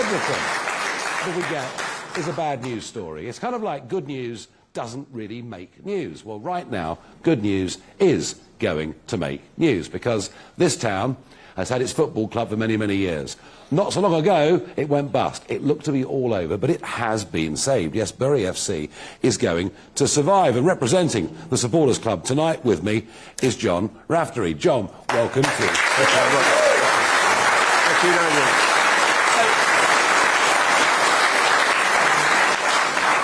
everything that we get is a bad news story. It's kind of like good news doesn't really make news. Well, right now, good news is going to make news because this town has had its football club for many, many years. Not so long ago, it went bust. It looked to be all over, but it has been saved. Yes, Bury FC is going to survive. And representing the supporters club tonight with me is John Raftery. John, welcome to... Thank you very much. Thank you, Daniel.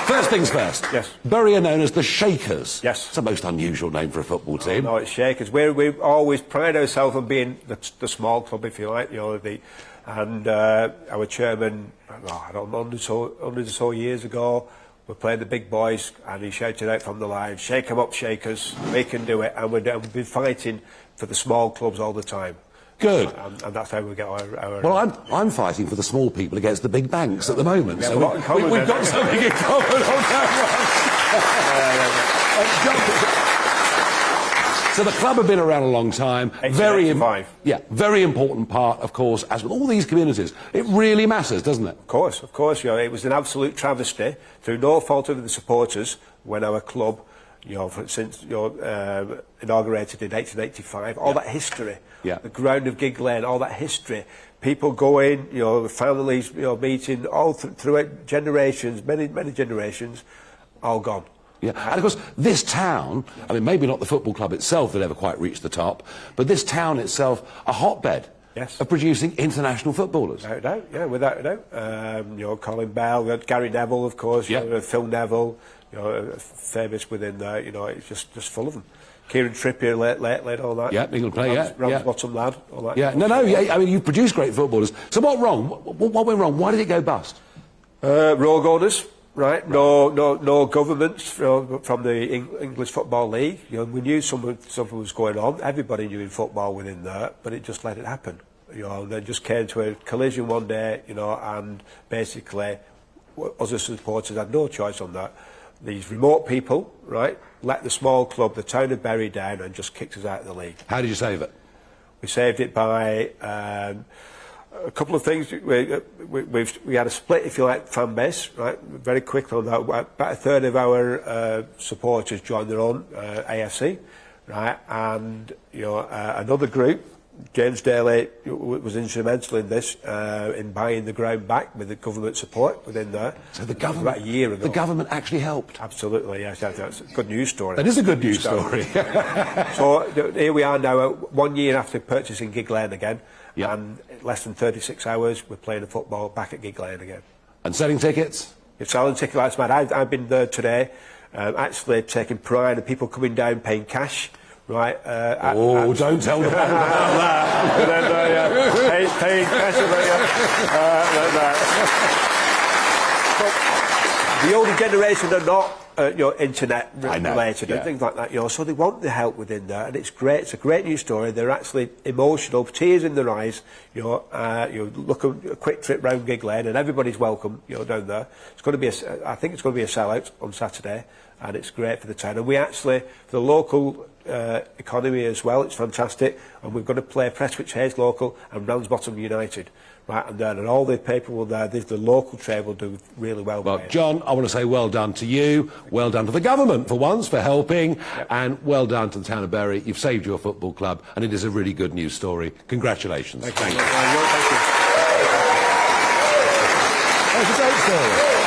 First things first. Yes. Bury are known as the Shakers. Yes. It's a most unusual name for a football team. No, it's Shakers. We always pride ourselves on being the small club, if you like, and our chairman, I don't know, hundreds or so years ago, we played the big boys, and he shouted out from the line, "Shake 'em up, Shakers, we can do it," and we've been fighting for the small clubs all the time. Good. And that's how we get our... Well, I'm fighting for the small people against the big banks at the moment. Yeah, so we've got something in common on that one. So the club have been around a long time. Very important part, of course, as with all these communities. It really matters, doesn't it? Of course. It was an absolute travesty, through no fault of the supporters, when our club, since inaugurated in 1885, all that history, the ground of Gig Lane, all that history, people going, families, meeting, all throughout generations, many generations, all gone. Yeah, and of course, this town, I mean, maybe not the football club itself that ever quite reached the top, but this town itself, a hotbed of producing international footballers. Without a doubt, yeah, without a doubt. Colin Bell, Gary Neville, of course, Phil Neville, famous within there, it's just full of them. Kieran Trippier, late, all that. Yeah, England player, Bottom lad, all that. Yeah, I mean, you've produced great footballers. So what went wrong? Why did it go bust? Rogue owners. Right, no governments from the English Football League. We knew something was going on. Everybody knew in football within there, but it just let it happen. They just came to a collision one day, and basically, us as supporters had no choice on that. These remote people, right, let the small club, the town of Bury, down and just kicked us out of the league. How did you save it? We saved it by a couple of things. We had a split, if you like, fan base, right? Very quickly on that. About a third of our supporters joined their own AFC, right? And another group, James Daly, was instrumental in this, in buying the ground back with the government support within there. So the government, about a year ago, the government actually helped. Absolutely, yes. That's a good news story. That is a good news story. So here we are now, 1 year after purchasing Gig Lane again. Yep. And less than 36 hours, we're playing the football back at Gig Lane again. And selling tickets? You're selling tickets, that's mad. I've been there today, actually taking pride in people coming down paying cash, right? Don't tell them about that. Paying cash. The older generation are not internet related and things like that, so they want the help within there, and it's great. It's a great news story. They're actually emotional, tears in their eyes. You look at a quick trip round Gig Lane, and everybody's welcome. Down there. It's going to be I think it's going to be a sellout on Saturday, and it's great for the town. And we actually, for the local economy as well, it's fantastic. And we're going to play Prestwich Hayes local and Ramsbottom United. Right, and all the people will there, the local trade will do really well. Well, John, I want to say well done to you, well done to the government for once for helping, and well done to the town of Bury. You've saved your football club, and it is a really good news story. Congratulations. Thank you. That's a great story.